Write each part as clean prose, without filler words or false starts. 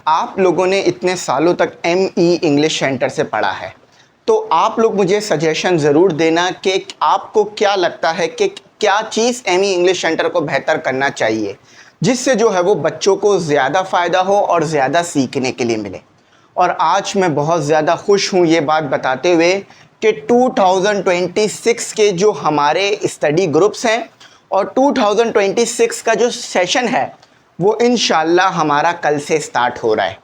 आप लोगों ने इतने सालों तक ME इंग्लिश सेंटर से पढ़ा है, तो आप लोग मुझे सजेशन ज़रूर देना कि आपको क्या लगता है कि क्या चीज़ ME इंग्लिश सेंटर को बेहतर करना चाहिए, जिससे जो है वो बच्चों को ज़्यादा फ़ायदा हो और ज़्यादा सीखने के लिए मिले। और आज मैं बहुत ज़्यादा खुश हूँ ये बात बताते हुए कि 2026 के जो हमारे स्टडी ग्रुप्स हैं और 2026 का जो सेशन है वो इंशाल्लाह हमारा कल से स्टार्ट हो रहा है।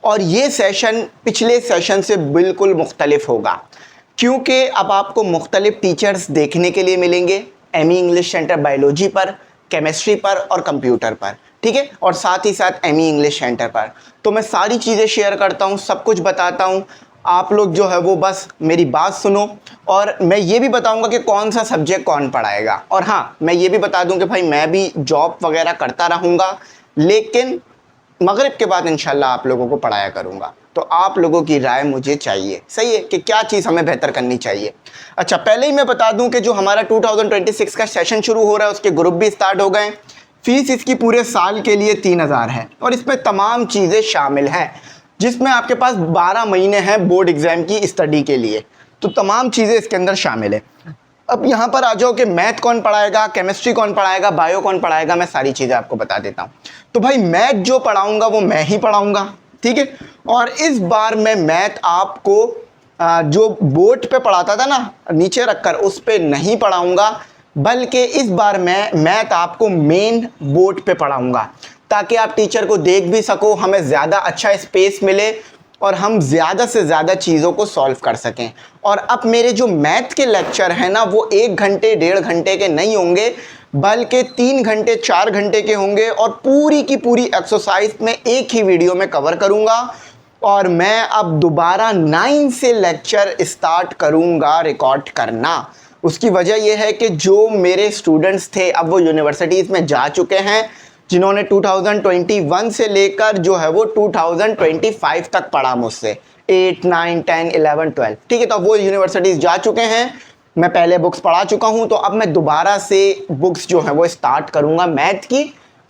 और ये सेशन पिछले सेशन से बिल्कुल मुख्तलिफ होगा, क्योंकि अब आपको मुख्तलिफ टीचर्स देखने के लिए मिलेंगे ME इंग्लिश सेंटर बायोलॉजी पर, केमिस्ट्री पर और कंप्यूटर पर, ठीक है, और साथ ही साथ ME इंग्लिश सेंटर पर। तो मैं सारी चीज़ें शेयर करता हूँ, सब कुछ बताता हूँ। आप लोग जो है वो बस मेरी बात सुनो, और मैं ये भी बताऊंगा कि कौन सा सब्जेक्ट कौन पढ़ाएगा। और हाँ, मैं ये भी बता दूं कि भाई मैं भी जॉब वगैरह करता रहूँगा, लेकिन मगरिब के बाद इंशाल्लाह आप लोगों को पढ़ाया करूँगा। तो आप लोगों की राय मुझे चाहिए, सही है, कि क्या चीज़ हमें बेहतर करनी चाहिए। अच्छा, पहले ही मैं बता दूं कि जो हमारा 2026 का सेशन शुरू हो रहा है उसके ग्रुप भी स्टार्ट हो गए। फीस इसकी पूरे साल के लिए 3000 है और इसमें तमाम चीज़ें शामिल हैं, जिसमें आपके पास 12 महीने हैं बोर्ड एग्ज़ाम की स्टडी के लिए। तो तमाम चीज़ें इसके अंदर शामिल है। अब यहाँ पर आ जाओ कि मैथ कौन पढ़ाएगा, केमिस्ट्री कौन पढ़ाएगा, बायो कौन पढ़ाएगा, मैं सारी चीज़ें आपको बता देता हूँ। तो भाई मैथ जो पढ़ाऊँगा वो मैं ही पढ़ाऊँगा, ठीक है। और इस बार मैं मैथ आपको जो बोर्ड पे पढ़ाता था ना नीचे रखकर, उस पे नहीं पढ़ाऊँगा, बल्कि इस बार मैं मैथ आपको मेन बोर्ड पे पढ़ाऊँगा, ताकि आप टीचर को देख भी सको, हमें ज़्यादा अच्छा स्पेस मिले और हम ज़्यादा से ज़्यादा चीज़ों को सॉल्व कर सकें। और अब मेरे जो मैथ के लेक्चर हैं ना वो 1 घंटे 1.5 घंटे के नहीं होंगे, बल्कि 3 घंटे 4 घंटे के होंगे, और पूरी की पूरी एक्सरसाइज में एक ही वीडियो में कवर करूँगा। और मैं अब दोबारा 9 से लेक्चर स्टार्ट करूँगा रिकॉर्ड करना। उसकी वजह यह है कि जो मेरे स्टूडेंट्स थे अब वो यूनिवर्सिटीज़ में जा चुके हैं, जिन्होंने 2021 से लेकर जो है वो 2025 तक पढ़ा मुझसे, 8, 9, 10, 11, 12, ठीक है। तो वो यूनिवर्सिटीज़ जा चुके हैं, मैं पहले बुक्स पढ़ा चुका हूं, तो अब मैं दोबारा से बुक्स जो है वो स्टार्ट करूंगा, मैथ की,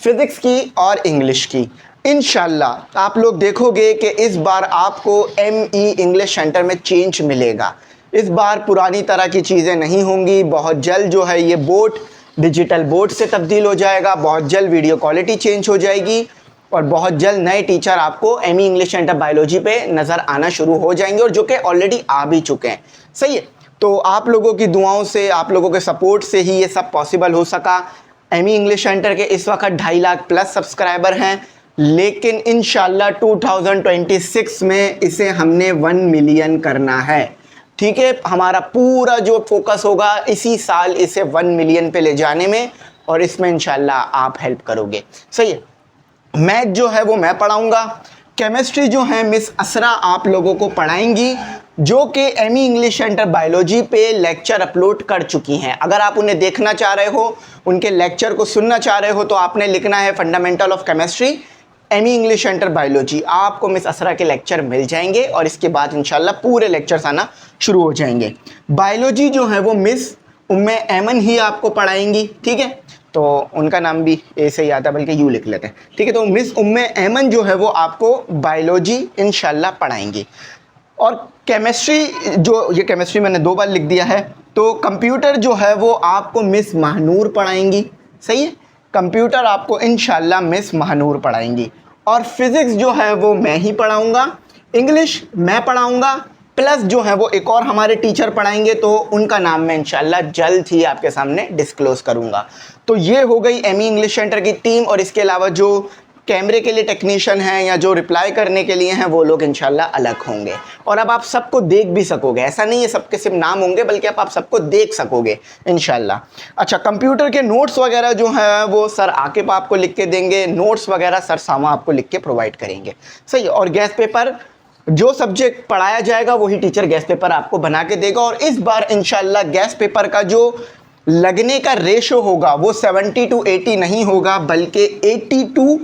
फिज़िक्स की और इंग्लिश की। इंशाल्लाह आप लोग देखोगे कि इस बार आपको ME इंग्लिश सेंटर में चेंज मिलेगा। इस बार पुरानी तरह की चीज़ें नहीं होंगी। बहुत जल्द जो है ये बोर्ड डिजिटल बोर्ड से तब्दील हो जाएगा, बहुत जल्द वीडियो क्वालिटी चेंज हो जाएगी, और बहुत जल्द नए टीचर आपको ME इंग्लिश सेंटर बायोलॉजी पे नज़र आना शुरू हो जाएंगे, और जो कि ऑलरेडी आ भी चुके हैं, सही है। तो आप लोगों की दुआओं से, आप लोगों के सपोर्ट से ही ये सब पॉसिबल हो सका। ME इंग्लिश सेंटर के इस वक्त 2.5 लाख प्लस सब्सक्राइबर हैं, लेकिन इंशाल्लाह 2026 में इसे हमने 1 मिलियन करना है, ठीक है। हमारा पूरा जो फोकस होगा इसी साल इसे 1 मिलियन पे ले जाने में, और इसमें इंशाल्लाह आप हेल्प करोगे, सही है। मैथ जो है वो मैं पढ़ाऊंगा, केमिस्ट्री जो है मिस असरा आप लोगों को पढ़ाएंगी, जो कि ME इंग्लिश सेंटर बायोलॉजी पे लेक्चर अपलोड कर चुकी हैं। अगर आप उन्हें देखना चाह रहे हो, उनके लेक्चर को सुनना चाह रहे हो, तो आपने लिखना है fundamental of chemistry ME English centre biology, आपको मिस असरा के लेक्चर मिल जाएंगे, और इसके बाद इंशाल्लाह पूरे लेक्चर्स आना शुरू हो जाएंगे। बायोलॉजी जो है वो मिस उम्मे ऐमन ही आपको पढ़ाएंगी, ठीक है। तो उनका नाम भी ए से ही आता है, बल्कि यू लिख लेते हैं, ठीक है। तो मिस उम्मे ऐमन जो है वो आपको बायोलॉजी इंशाल्लाह पढ़ाएंगी। और केमिस्ट्री, जो ये केमिस्ट्री मैंने 2 बार लिख दिया है, तो कंप्यूटर जो है वो आपको मिस महानूर पढ़ाएंगी, सही है। कंप्यूटर आपको इंशाल्लाह मिस महानूर पढ़ाएंगी। और फिज़िक्स जो है वो मैं ही पढ़ाऊँगा, इंग्लिश मैं पढ़ाऊँगा, प्लस जो है वो एक और हमारे टीचर पढ़ाएंगे, तो उनका नाम मैं इंशाल्लाह जल्द ही आपके सामने डिस्क्लोज करूँगा। तो ये हो गई ME इंग्लिश सेंटर की टीम, और इसके अलावा जो कैमरे के लिए टेक्नीशियन हैं या जो रिप्लाई करने के लिए हैं वो लोग इंशाल्लाह अलग होंगे। और अब आप सबको देख भी सकोगे, ऐसा नहीं है सबके सिर्फ नाम होंगे, बल्कि अब आप सबको देख सकोगे इंशाल्लाह। अच्छा, कंप्यूटर के नोट्स वगैरह जो है वो सर आकिब आपको लिख के देंगे, नोट्स वगैरह सर सामा आपको लिख के प्रोवाइड करेंगे, सही है। और गैस पेपर, जो सब्जेक्ट पढ़ाया जाएगा वही टीचर गैस पेपर आपको बना के देगा। और इस बार इंशाल्लाह गैस पेपर का जो लगने का रेशो होगा वो 70 to 80 नहीं होगा, बल्कि 80 to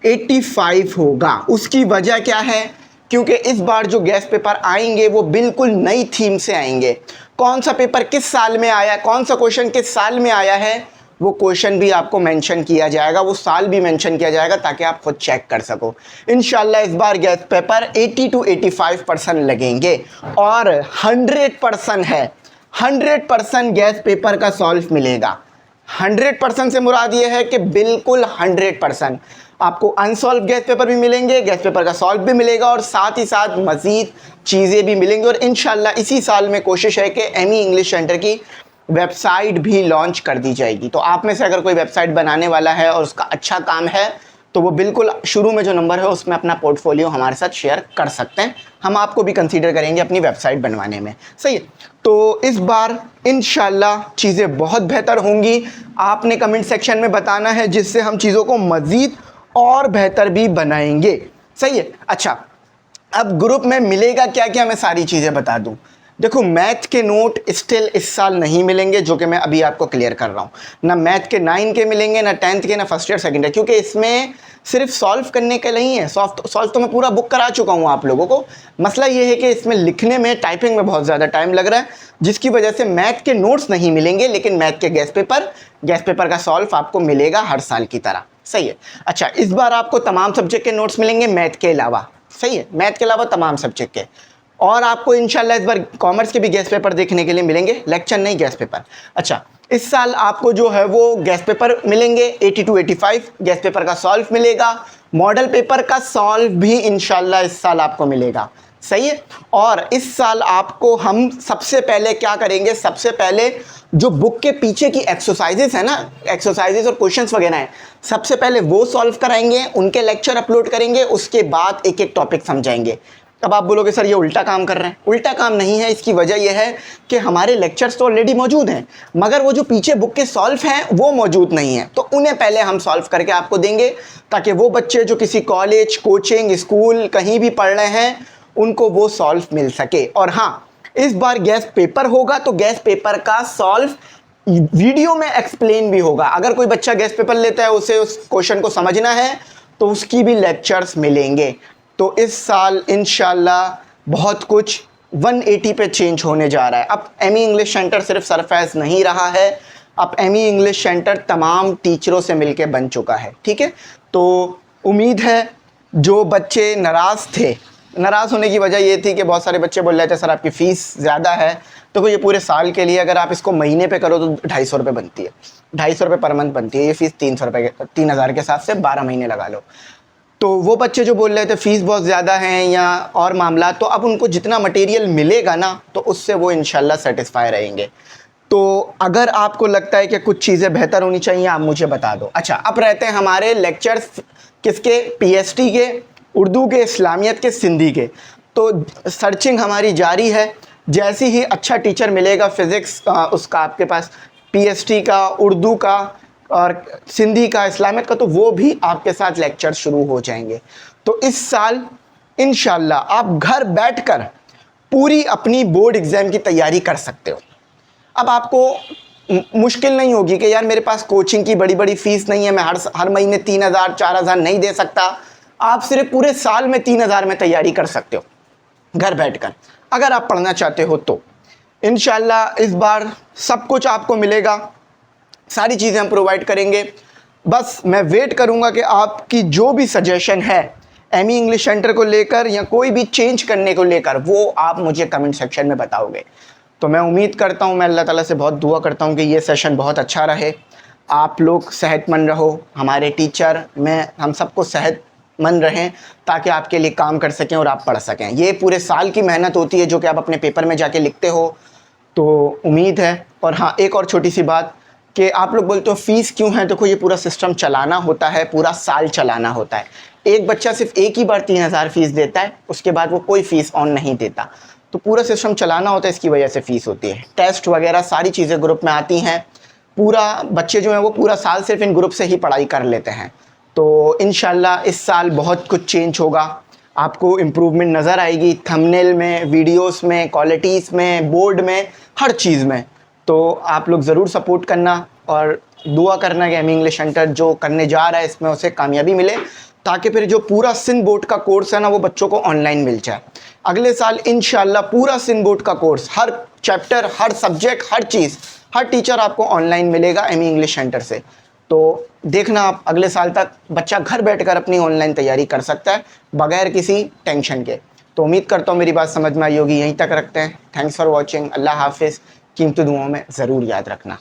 85 होगा। उसकी वजह क्या है? क्योंकि इस बार जो गैस पेपर आएंगे वो बिल्कुल नई थीम से आएंगे। कौन सा पेपर किस साल में आया, कौन सा क्वेश्चन किस साल में आया है, वो क्वेश्चन भी आपको मेंशन किया जाएगा, वो साल भी मेंशन किया जाएगा ताकि आप खुद चेक कर सको। इंशाल्लाह इस बार गैस पेपर 80 to 85% लगेंगे और 100% है, 100% गैस पेपर का सॉल्व मिलेगा। 100% से मुराद ये है कि बिल्कुल 100% आपको अनसॉल्व गैस पेपर भी मिलेंगे, गैस पेपर का सॉल्व भी मिलेगा और साथ ही साथ मज़ीद चीज़ें भी मिलेंगी। और इंशाल्लाह इसी साल में कोशिश है कि एमई इंग्लिश सेंटर की वेबसाइट भी लॉन्च कर दी जाएगी। तो आप में से अगर कोई वेबसाइट बनाने वाला है और उसका अच्छा काम है तो वो बिल्कुल शुरू में जो नंबर है उसमें अपना पोर्टफोलियो हमारे साथ शेयर कर सकते हैं, हम आपको भी कंसीडर करेंगे अपनी वेबसाइट बनवाने में। सही है, तो इस बार इंशाल्लाह चीज़ें बहुत बेहतर होंगी। आपने कमेंट सेक्शन में बताना है जिससे हम चीज़ों को मज़ीद और बेहतर भी बनाएंगे। सही है। अच्छा, अब ग्रुप में मिलेगा क्या क्या, मैं सारी चीज़ें बता दूं। देखो, मैथ के नोट स्टिल इस साल नहीं मिलेंगे, जो कि मैं अभी आपको क्लियर कर रहा हूँ। ना मैथ के 9 के मिलेंगे, ना 10th के, ना फर्स्ट ईयर सेकंड ईयर, क्योंकि इसमें सिर्फ सॉल्व करने के नहीं है। सॉल्व तो मैं पूरा बुक करा चुका हूँ आप लोगों को। मसला ये है कि इसमें लिखने में, टाइपिंग में बहुत ज़्यादा टाइम लग रहा है, जिसकी वजह से मैथ के नोट्स नहीं मिलेंगे, लेकिन मैथ के गैस पेपर का सॉल्व आपको मिलेगा हर साल की तरह। सही है। अच्छा, इस बार आपको तमाम सब्जेक्ट के नोट्स मिलेंगे मैथ के अलावा। सही है, मैथ के अलावा तमाम सब्जेक्ट के। और आपको इंशाल्लाह इस बार कॉमर्स के भी गैस पेपर देखने के लिए मिलेंगे, लेक्चर नहीं, गैस पेपर। अच्छा, इस साल आपको जो है वो गैस पेपर मिलेंगे 80 to 85, गैस पेपर का सॉल्व मिलेगा, मॉडल पेपर का सॉल्व भी इंशाल्लाह इस साल आपको मिलेगा। सही है। और इस साल आपको हम सबसे पहले क्या करेंगे, सबसे पहले जो बुक के पीछे की एक्सरसाइजेस है ना, एक्सरसाइजेस और क्वेश्चंस वगैरह हैं, सबसे पहले वो सॉल्व कराएंगे, उनके लेक्चर अपलोड करेंगे, उसके बाद एक एक टॉपिक समझाएंगे। अब आप बोलोगे सर ये उल्टा काम कर रहे हैं। उल्टा काम नहीं है, इसकी वजह यह है कि हमारे लेक्चर्स तो ऑलरेडी मौजूद हैं, मगर वो जो पीछे बुक के सॉल्व हैं वो मौजूद नहीं है, तो उन्हें पहले हम सॉल्व करके आपको देंगे, ताकि वो बच्चे जो किसी कॉलेज, कोचिंग, स्कूल कहीं भी पढ़ रहे हैं उनको वो सॉल्व मिल सके। और हाँ, इस बार गैस पेपर होगा तो गैस पेपर का सॉल्व वीडियो में एक्सप्लेन भी होगा। अगर कोई बच्चा गैस पेपर लेता है, उसे उस क्वेश्चन को समझना है, तो उसकी भी लेक्चर्स मिलेंगे। तो इस साल इंशाल्लाह बहुत कुछ 180 पे चेंज होने जा रहा है। अब एमई इंग्लिश सेंटर सिर्फ सरफेस नहीं रहा है, अब एमई इंग्लिश सेंटर तमाम टीचरों से मिलके बन चुका है। ठीक है, तो उम्मीद है जो बच्चे नाराज़ थे, नाराज़ होने की वजह ये थी कि बहुत सारे बच्चे बोल रहे थे सर आपकी फ़ीस ज़्यादा है, तो ये पूरे साल के लिए अगर आप इसको महीने पे करो तो 250 रुपये बनती है, 250 रुपये पर मंथ बनती है। ये फ़ीस 300 रुपये, 3000 के हिसाब से 12 महीने लगा लो। तो वो बच्चे जो बोल रहे थे फ़ीस बहुत ज़्यादा हैं या और मामला, तो अब उनको जितना मटेरियल मिलेगा ना, तो उससे वो इंशाल्लाह सेटिस्फाई रहेंगे। तो अगर आपको लगता है कि कुछ चीज़ें बेहतर होनी चाहिए, आप मुझे बता दो। अच्छा, अब रहते हैं हमारे लेक्चर्स किसके, पीएसटी के, उर्दू के, इस्लामियत के, सिंधी के। तो सर्चिंग हमारी जारी है, जैसे ही अच्छा टीचर मिलेगा फ़िज़िक्स उसका आपके पास, पीएसटी का, उर्दू का और सिंधी का, इस्लामियत का, तो वो भी आपके साथ लेक्चर शुरू हो जाएंगे। तो इस साल इंशाल्लाह आप घर बैठकर पूरी अपनी बोर्ड एग्ज़ाम की तैयारी कर सकते हो। अब आपको मुश्किल नहीं होगी कि यार मेरे पास कोचिंग की बड़ी बड़ी फ़ीस नहीं है, मैं हर महीने 3000 4000 नहीं दे सकता। आप सिर्फ पूरे साल में 3000 में तैयारी कर सकते हो घर बैठकर, अगर आप पढ़ना चाहते हो तो। इंशाल्लाह इस बार सब कुछ आपको मिलेगा, सारी चीज़ें हम प्रोवाइड करेंगे। बस मैं वेट करूंगा कि आपकी जो भी सजेशन है एमई इंग्लिश सेंटर को लेकर या कोई भी चेंज करने को लेकर, वो आप मुझे कमेंट सेक्शन में बताओगे। तो मैं उम्मीद करता हूं, मैं अल्लाह ताला से बहुत दुआ करता हूं कि ये सेशन बहुत अच्छा रहे, आप लोग सेहतमंद रहो, हमारे टीचर में हम सबको सेहतमंद रहें, ताकि आपके लिए काम कर सकें और आप पढ़ सकें। ये पूरे साल की मेहनत होती है जो कि आप अपने पेपर में जाके लिखते हो। तो उम्मीद है। और हाँ, एक और छोटी सी बात कि आप लोग बोलते हो फ़ीस क्यों है, देखो ये पूरा सिस्टम चलाना होता है, पूरा साल चलाना होता है। एक बच्चा सिर्फ एक ही बार 3000 फ़ीस देता है, उसके बाद वो कोई फ़ीस ऑन नहीं देता। तो पूरा सिस्टम चलाना होता है, इसकी वजह से फ़ीस होती है। टेस्ट वगैरह सारी चीज़ें ग्रुप में आती हैं, पूरा बच्चे जो हैं वो पूरा साल सिर्फ इन ग्रुप से ही पढ़ाई कर लेते हैं। तो इंशाल्लाह इस साल बहुत कुछ चेंज होगा, आपको इम्प्रूवमेंट नज़र आएगी थंबनेल में, वीडियोस में, क्वालिटीज़ में, बोर्ड में, हर चीज़ में। तो आप लोग ज़रूर सपोर्ट करना और दुआ करना कि एमई इंग्लिश सेंटर जो करने जा रहा है इसमें उसे कामयाबी मिले, ताकि फिर जो पूरा सिंध बोर्ड का कोर्स है ना वो बच्चों को ऑनलाइन मिल जाए। अगले साल इंशाल्लाह पूरा सिंध बोर्ड का कोर्स, हर चैप्टर, हर सब्जेक्ट, हर चीज़ हर टीचर आपको ऑनलाइन मिलेगा एमई इंग्लिश सेंटर से। तो देखना आप अगले साल तक बच्चा घर बैठकर अपनी ऑनलाइन तैयारी कर सकता है बगैर किसी टेंशन के। तो उम्मीद करता हूँ मेरी बात समझ में आई होगी। यहीं तक रखते हैं। Thanks for watching. अल्लाह हाफिज़। कीमती दुआओं में ज़रूर याद रखना।